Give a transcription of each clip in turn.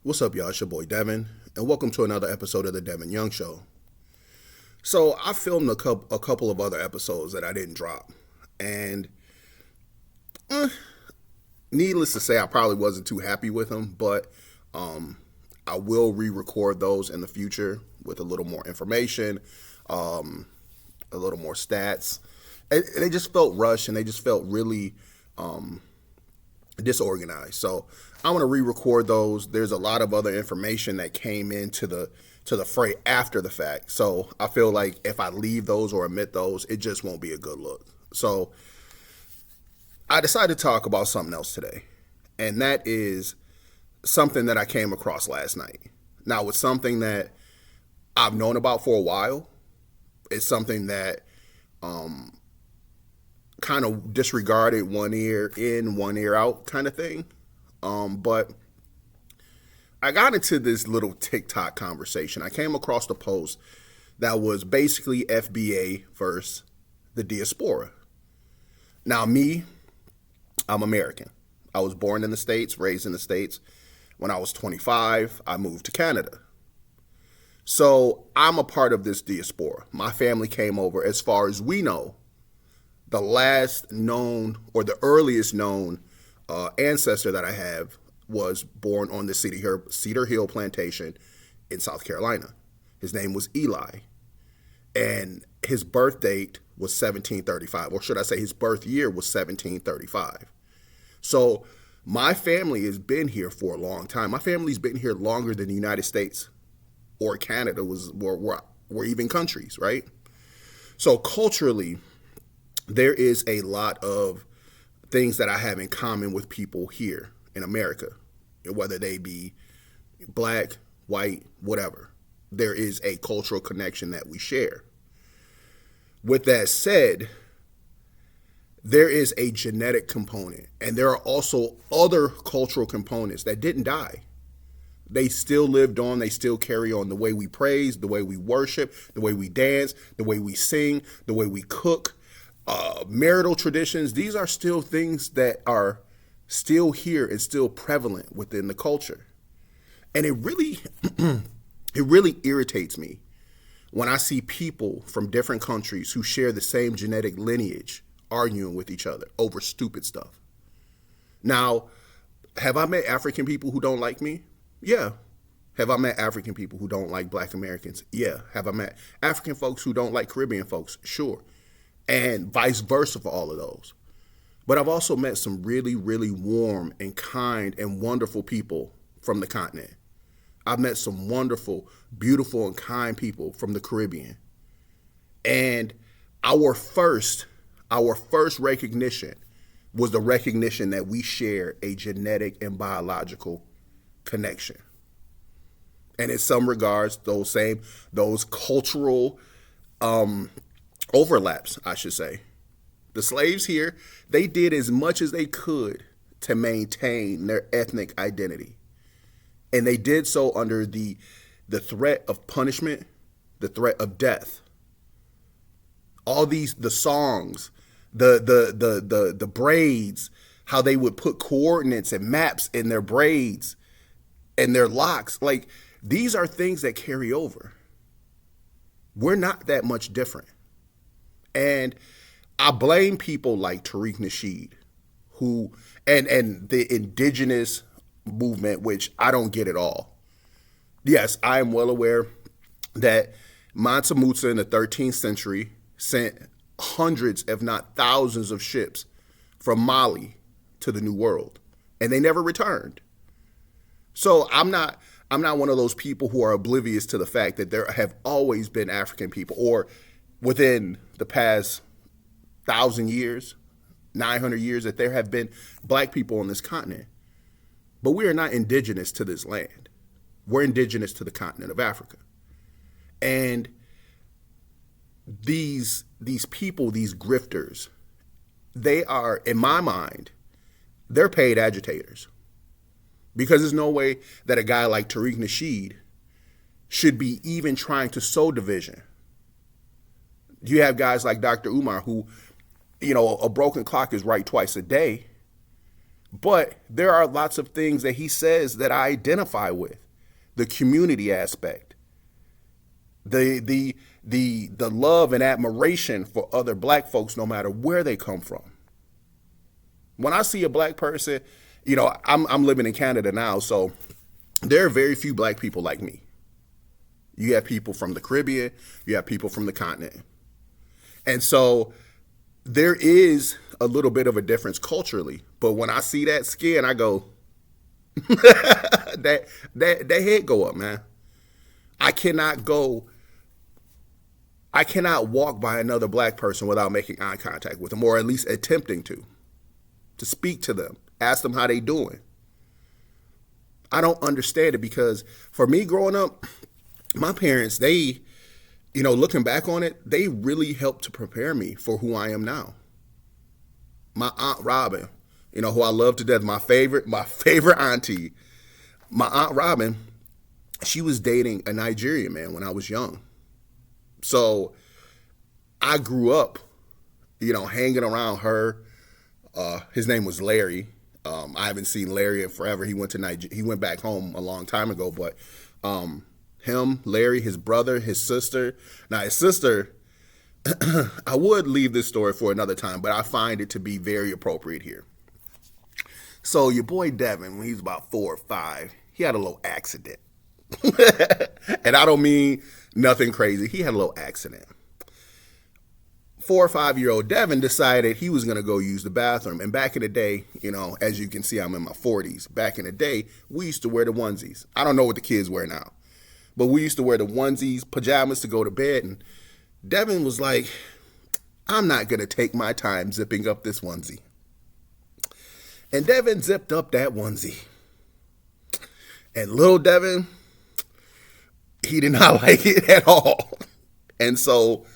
What's up, y'all? It's your boy Devin, and welcome to another episode of the Devin Young Show. So I filmed a couple of other episodes that I didn't drop, and needless to say, I probably wasn't too happy with them, but I will re-record those in the future with a little more information, a little more stats. And they just felt rushed, and they just felt really disorganized. So I'm going to re-record those. There's a lot of other information that came into the fray after the fact. So I feel like if I leave those or omit those, it just won't be a good look. So I decided to talk about something else today, and that is something that I came across last night. Now, it's something that I've known about for a while. It's something that kind of disregarded, one ear in, one ear out kind of thing. But I got into this little TikTok conversation. I came across the post that was basically FBA versus the Diaspora. Now, I'm American. I was born in the States, raised in the States. When I was 25, I moved to Canada. So I'm a part of this Diaspora. My family came over, as far as we know, the last known or the earliest known ancestor that I have was born on the Cedar Hill plantation in South Carolina. His name was Eli, and his birth date was 1735, or should I say his birth year was 1735. So my family has been here for a long time. My family's been here longer than the United States or Canada were even countries, right? So culturally, there is a lot of things that I have in common with people here in America, whether they be black, white, whatever. There is a cultural connection that we share. With that said, there is a genetic component, and there are also other cultural components that didn't die. They still lived on, they still carry on. The way we praise, the way we worship, the way we dance, the way we sing, the way we cook, marital traditions. These are still things that are still here and still prevalent within the culture. And it really irritates me when I see people from different countries who share the same genetic lineage arguing with each other over stupid stuff. Now, have I met African people who don't like me? Yeah. Have I met African people who don't like Black Americans? Yeah. Have I met African folks who don't like Caribbean folks? Sure. And vice versa for all of those. But I've also met some really, really warm and kind and wonderful people from the continent. I've met some wonderful, beautiful, and kind people from the Caribbean. And our first recognition was the recognition that we share a genetic and biological connection. And in some regards, those cultural overlaps, I should say. The slaves here, they did as much as they could to maintain their ethnic identity. And they did so under the threat of punishment, the threat of death. All the songs, the braids, how they would put coordinates and maps in their braids and their locks. Like, these are things that carry over. We're not that much different. And I blame people like Tariq Nasheed, who and the indigenous movement, which I don't get at all. Yes, I am well aware that Mansa Musa in the 13th century sent hundreds, if not thousands, of ships from Mali to the New World, and they never returned. So I'm not one of those people who are oblivious to the fact that there have always been African people, or within the past 1,000 years, 900 years, that there have been Black people on this continent. But we are not indigenous to this land. We're indigenous to the continent of Africa. And these people, these grifters, they are, in my mind, they're paid agitators. Because there's no way that a guy like Tariq Nasheed should be even trying to sow division. You have guys like Dr. Umar who, a broken clock is right twice a day. But there are lots of things that he says that I identify with. The community aspect, the love and admiration for other black folks, no matter where they come from. When I see a black person, I'm living in Canada now, so there are very few black people like me. You have people from the Caribbean, you have people from the continent. And so there is a little bit of a difference culturally. But when I see that skin, I go, that head go up, man. I cannot walk by another black person without making eye contact with them, or at least attempting to speak to them, ask them how they doing. I don't understand it, because for me growing up, my parents, they, looking back on it, they really helped to prepare me for who I am now. My Aunt Robin, who I love to death, my favorite auntie, my Aunt Robin, she was dating a Nigerian man when I was young. So I grew up, hanging around her. His name was Larry. I haven't seen Larry in forever. He went to he went back home a long time ago, but him, Larry, his brother, his sister. Now, his sister, I would leave this story for another time, but I find it to be very appropriate here. So your boy Devin, when he was about 4 or 5, he had a little accident. And I don't mean nothing crazy. He had a little accident. 4 or 5-year-old Devin decided he was going to go use the bathroom. And back in the day, as you can see, I'm in my 40s. Back in the day, we used to wear the onesies. I don't know what the kids wear now, but we used to wear the onesies, pajamas to go to bed. And Devin was like, I'm not going to take my time zipping up this onesie. And Devin zipped up that onesie. And little Devin, he did not like it at all. And so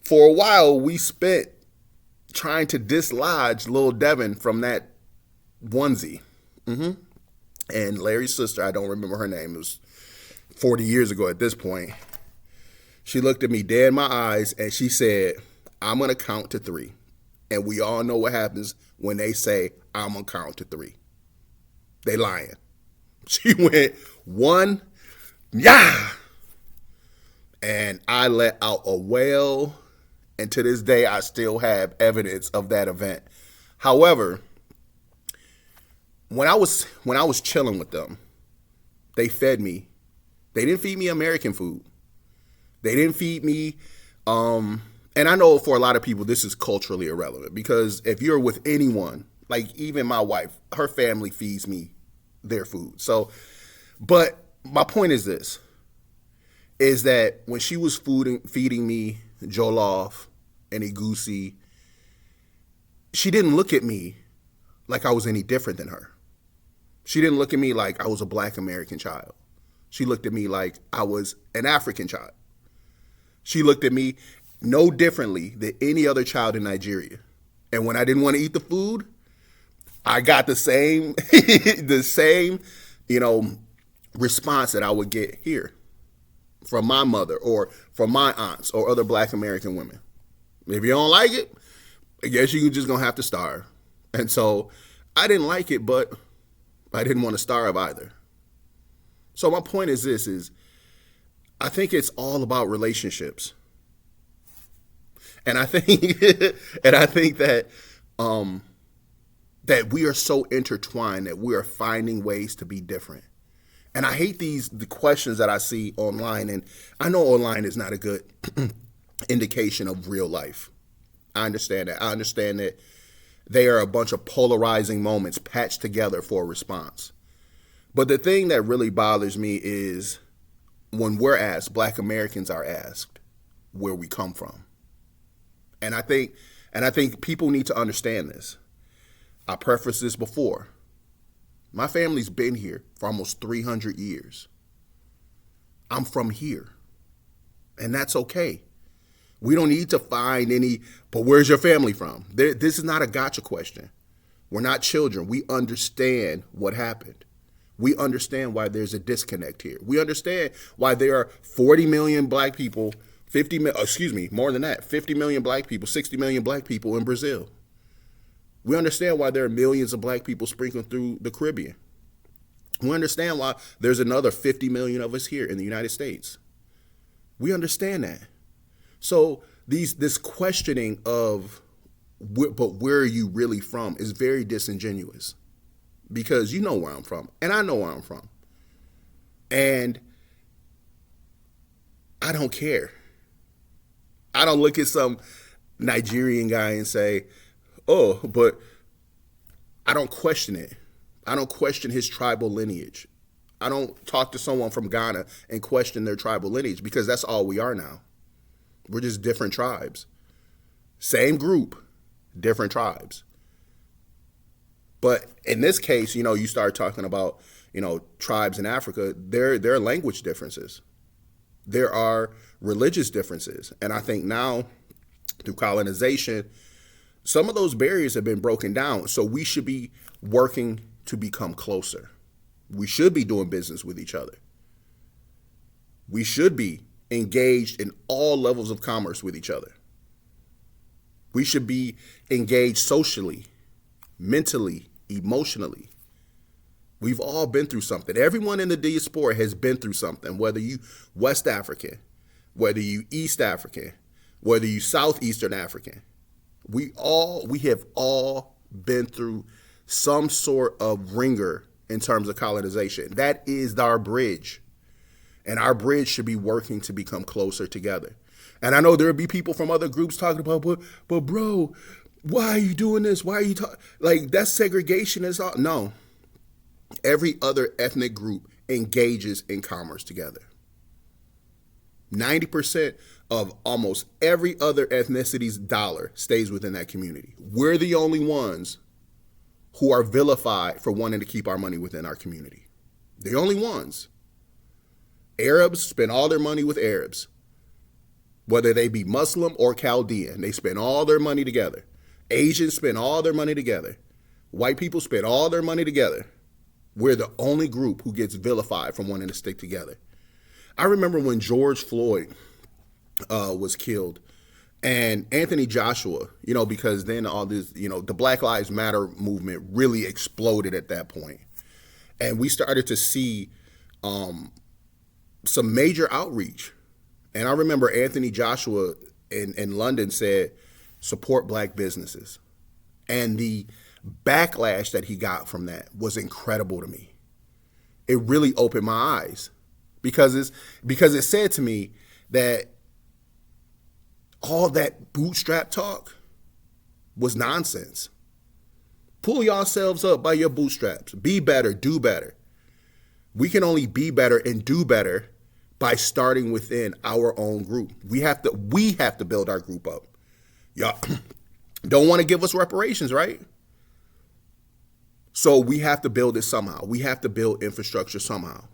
for a while, we spent trying to dislodge little Devin from that onesie. And Larry's sister, I don't remember her name, it was 40 years ago at this point. She looked at me dead in my eyes and she said, I'm going to count to 3. And we all know what happens when they say, I'm going to count to 3. They lying. She went 1, yeah. And I let out a wail. And to this day, I still have evidence of that event. However, when I was chilling with them, they fed me. They didn't feed me American food. They didn't feed me, and I know for a lot of people, this is culturally irrelevant, because if you're with anyone, like even my wife, her family feeds me their food. So, but my point is this, is that when she was feeding me jollof and egusi, she didn't look at me like I was any different than her. She didn't look at me like I was a black American child. She looked at me like I was an African child. She looked at me no differently than any other child in Nigeria. And when I didn't want to eat the food, I got the same, response that I would get here from my mother or from my aunts or other black American women. If you don't like it, I guess you're just going to have to starve. And so I didn't like it, but I didn't want to starve either. So my point is this, is I think it's all about relationships. And I think that that we are so intertwined that we are finding ways to be different. And I hate the questions that I see online, and I know online is not a good indication of real life. I understand that. I understand that they are a bunch of polarizing moments patched together for a response. But the thing that really bothers me is when we're asked, Black Americans are asked where we come from. And I think people need to understand this. I prefaced this before. My family's been here for almost 300 years. I'm from here. And that's okay. We don't need to find but where's your family from? This is not a gotcha question. We're not children. We understand what happened. We understand why there's a disconnect here. We understand why there are 40 million black people, 50 million black people, 60 million black people in Brazil. We understand why there are millions of black people sprinkled through the Caribbean. We understand why there's another 50 million of us here in the United States. We understand that. So this questioning of, but where are you really from, is very disingenuous, because you know where I'm from and I know where I'm from. And I don't care. I don't look at some Nigerian guy and say, oh, but I don't question it. I don't question his tribal lineage. I don't talk to someone from Ghana and question their tribal lineage, because that's all we are now. We're just different tribes. Same group, different tribes. But in this case, you start talking about, tribes in Africa, there are language differences. There are religious differences. And I think now, through colonization, some of those barriers have been broken down. So we should be working to become closer. We should be doing business with each other. We should be engaged in all levels of commerce with each other. We should be engaged socially, mentally, emotionally. We've all been through something. Everyone in the diaspora has been through something, whether you West African, whether you East African, whether you Southeastern African. We have all been through some sort of ringer in terms of colonization. That is our bridge. And our bridge should be working to become closer together. And I know there'll be people from other groups talking about, but bro, why are you doing this? Why are you talking? Like, that's segregation. Is all. No. Every other ethnic group engages in commerce together. 90% of almost every other ethnicity's dollar stays within that community. We're the only ones who are vilified for wanting to keep our money within our community. The only ones. Arabs spend all their money with Arabs, whether they be Muslim or Chaldean. They spend all their money together. Asians spend all their money together. White people spend all their money together. We're the only group who gets vilified for wanting to stick together. I remember when George Floyd was killed, and Anthony Joshua, because then all this, the Black Lives Matter movement really exploded at that point. And we started to see some major outreach. And I remember Anthony Joshua in London said, support black businesses. And the backlash that he got from that was incredible to me. It really opened my eyes, because it said to me that all that bootstrap talk was nonsense. Pull yourselves up by your bootstraps. Be better, do better. We can only be better and do better by starting within our own group. We have to build our group up. Y'all don't want to give us reparations, right? So we have to build it somehow. We have to build infrastructure somehow.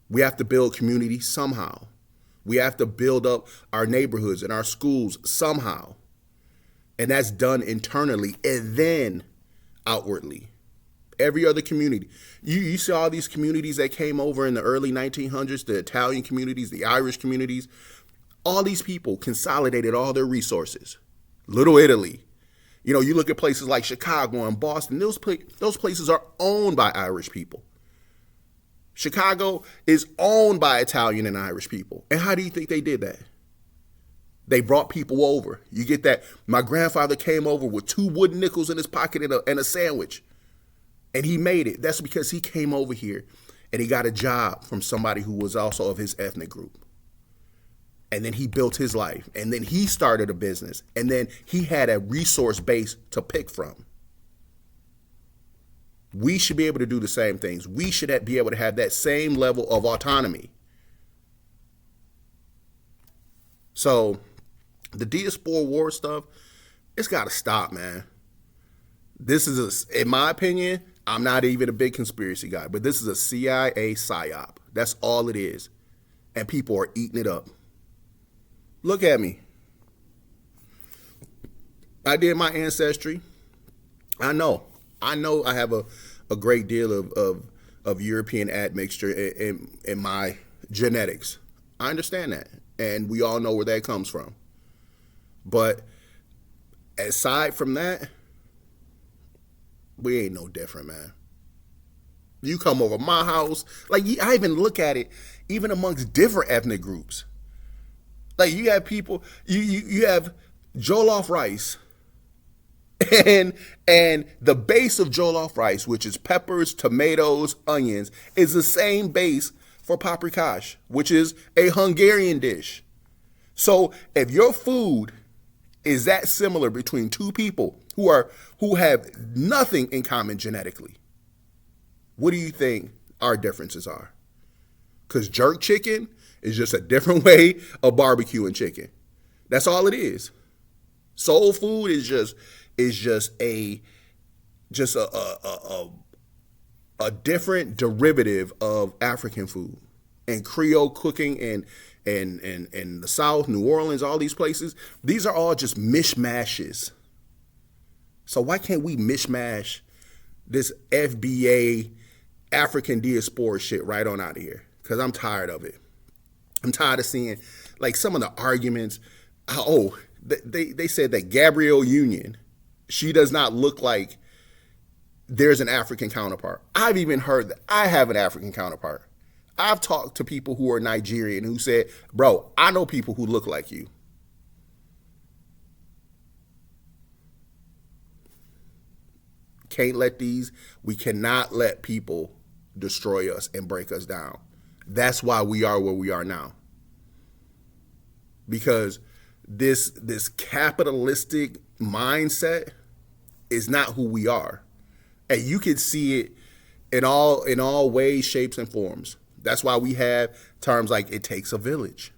We have to build community somehow. We have to build up our neighborhoods and our schools somehow. And that's done internally and then outwardly. Every other community. You see all these communities that came over in the early 1900s, the Italian communities, the Irish communities. All these people consolidated all their resources. Little Italy. You look at places like Chicago and Boston, those places are owned by Irish people. Chicago is owned by Italian and Irish people. And how do you think they did that? They brought people over. You get that. My grandfather came over with 2 wooden nickels in his pocket and a sandwich. And he made it. That's because he came over here and he got a job from somebody who was also of his ethnic group. And then he built his life. And then he started a business. And then he had a resource base to pick from. We should be able to do the same things. We should be able to have that same level of autonomy. So the diaspora war stuff, it's got to stop, man. This is, in my opinion, I'm not even a big conspiracy guy, but this is a CIA psyop. That's all it is. And people are eating it up. Look at me. I did my ancestry. I know I have a great deal of European admixture in my genetics. I understand that. And we all know where that comes from. But aside from that, We ain't no different, man. You come over my house, like I even look at it, even amongst different ethnic groups. Like you have people, you have jollof rice, and the base of jollof rice, which is peppers, tomatoes, onions, is the same base for paprikash, which is a Hungarian dish. So if your food is that similar between two people who have nothing in common genetically, what do you think our differences are? Because jerk chicken is just a different way of barbecuing chicken. That's all it is. Soul food is just a different derivative of African food. And Creole cooking and the South, New Orleans, all these places, these are all just mishmashes. So why can't we mishmash this FBA African diaspora shit right on out of here? Because I'm tired of it. I'm tired of seeing like some of the arguments. Oh, they said that Gabrielle Union, she does not look like there's an African counterpart. I've even heard that I have an African counterpart. I've talked to people who are Nigerian who said, bro, I know people who look like you. We cannot let people destroy us and break us down. That's why we are where we are now. Because this capitalistic mindset is not who we are. And you can see it in all ways, shapes, and forms. That's why we have terms like it takes a village.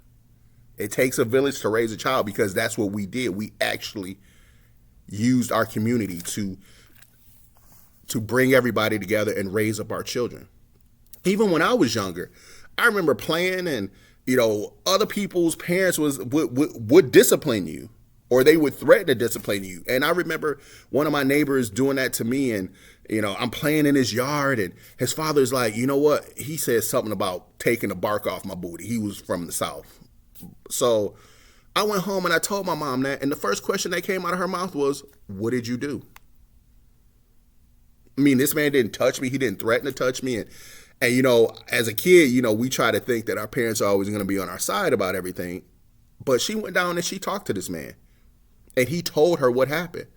It takes a village to raise a child, because that's what we did. We actually used our community to bring everybody together and raise up our children. Even when I was younger, I remember playing, and other people's parents would discipline you, or they would threaten to discipline you. And I remember one of my neighbors doing that to me, and I'm playing in his yard, and his father's like, you know what? He said something about taking the bark off my booty. He was from the South. So I went home and I told my mom that, and the first question that came out of her mouth was, what did you do? I mean, this man didn't touch me. He didn't threaten to touch me. And as a kid, we try to think that our parents are always going to be on our side about everything. But she went down and she talked to this man, and he told her what happened.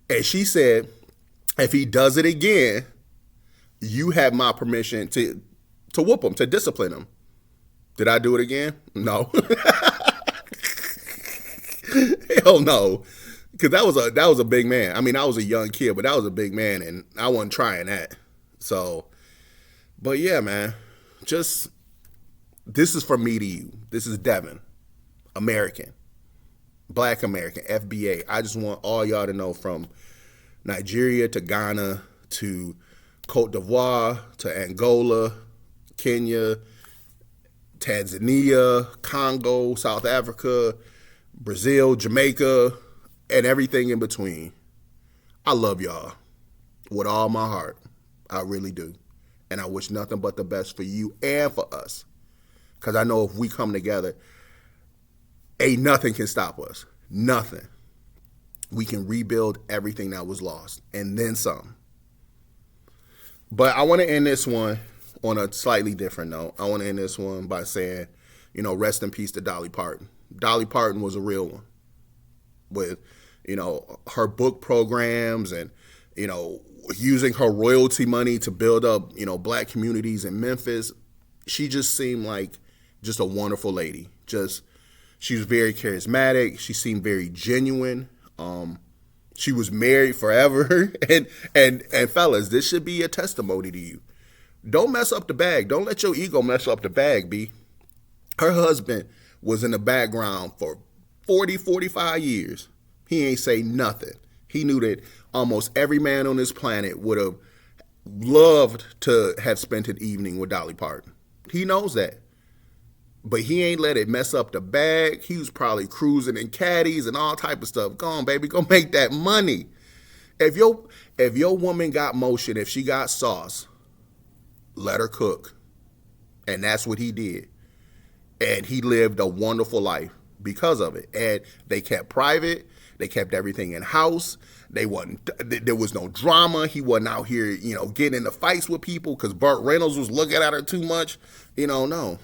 And she said, if he does it again, you have my permission to whoop him, to discipline him. Did I do it again? No. Hell no. Because that was a big man. I mean, I was a young kid, but that was a big man, and I wasn't trying that. So, but yeah, man, this is from me to you. This is Devin, American, Black American, FBA. I just want all y'all to know, from Nigeria to Ghana to Cote d'Ivoire to Angola, Kenya, Tanzania, Congo, South Africa, Brazil, Jamaica, and everything in between. I love y'all with all my heart. I really do. And I wish nothing but the best for you and for us. Because I know if we come together, ain't nothing can stop us. Nothing. We can rebuild everything that was lost, and then some. But I want to end this one on a slightly different note. I want to end this one by saying, rest in peace to Dolly Parton. Dolly Parton was a real one. With her book programs and using her royalty money to build up Black communities in Memphis. She just seemed like just a wonderful lady. She was very charismatic. She seemed very genuine. She was married forever. and fellas, this should be a testimony to you. Don't mess up the bag. Don't let your ego mess up the bag, B. Her husband was in the background for 45 years. He ain't say nothing. He knew that almost every man on this planet would have loved to have spent an evening with Dolly Parton. He knows that. But he ain't let it mess up the bag. He was probably cruising in caddies and all type of stuff. Go on, baby. Go make that money. If your woman got motion, if she got sauce, let her cook. And that's what he did. And he lived a wonderful life. because of it. And they kept private. They kept everything in house. There was no drama. He wasn't out here, getting into fights with people because Burt Reynolds was looking at her too much. No.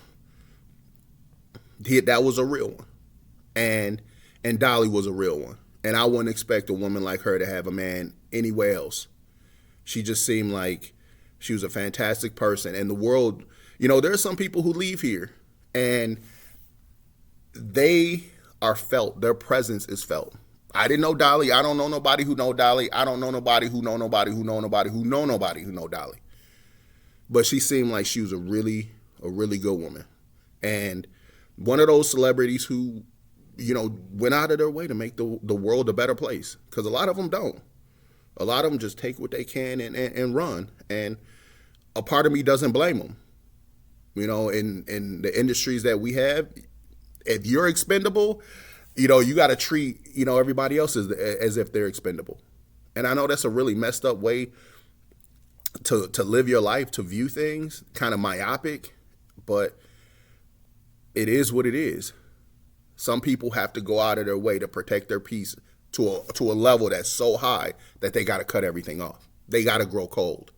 That was a real one. And Dolly was a real one. And I wouldn't expect a woman like her to have a man anywhere else. She just seemed like she was a fantastic person. And the world, there are some people who leave here and they are felt. Their presence is felt. I didn't know Dolly. I don't know nobody who know Dolly. I don't know nobody who know nobody who know nobody who know nobody who know Dolly. But she seemed like she was a really good woman. And one of those celebrities who, went out of their way to make the world a better place. Because a lot of them don't. A lot of them just take what they can and run. And a part of me doesn't blame them. In the industries that we have, if you're expendable, you got to treat, everybody else as if they're expendable. And I know that's a really messed up way to live your life, to view things, kind of myopic, but it is what it is. Some people have to go out of their way to protect their peace to a level that's so high that they got to cut everything off. They got to grow cold.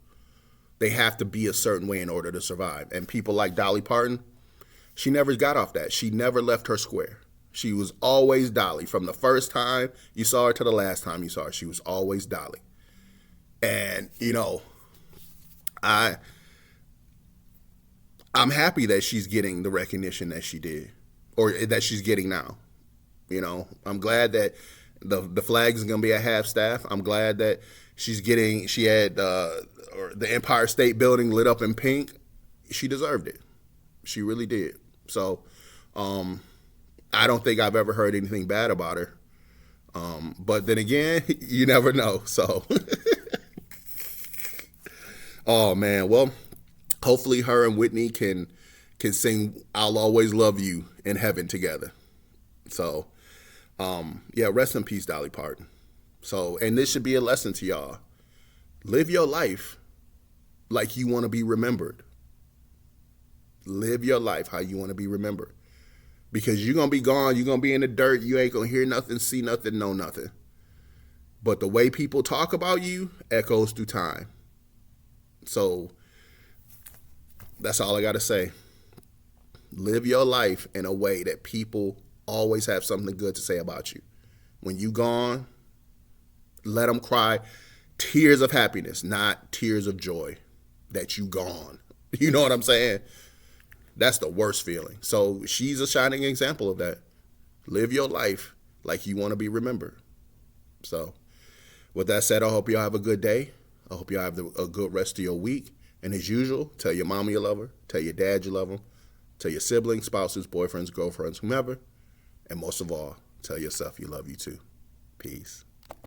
They have to be a certain way in order to survive. And people like Dolly Parton, she never got off that. She never left her square. She was always Dolly. From the first time you saw her to the last time you saw her, she was always Dolly. And, I'm happy that she's getting the recognition that she did, or that she's getting now. I'm glad that the flag is going to be at half staff. I'm glad that she had the Empire State Building lit up in pink. She deserved it. She really did. So, I don't think I've ever heard anything bad about her. But then again, you never know. So, oh man. Well, hopefully her and Whitney can sing "I'll Always Love You" in heaven together. So, rest in peace, Dolly Parton. So, and this should be a lesson to y'all. Live your life like you want to be remembered. Live your life how you want to be remembered. Because you're going to be gone. You're going to be in the dirt. You ain't going to hear nothing, see nothing, know nothing. But the way people talk about you echoes through time. So that's all I got to say. Live your life in a way that people always have something good to say about you. When you gone, let them cry tears of happiness, not tears of joy that you gone. You know what I'm saying? That's the worst feeling. So she's a shining example of that. Live your life like you want to be remembered. So with that said, I hope y'all have a good day. I hope y'all have a good rest of your week. And as usual, tell your mama you love her. Tell your dad you love them. Tell your siblings, spouses, boyfriends, girlfriends, whomever. And most of all, tell yourself you love you too. Peace.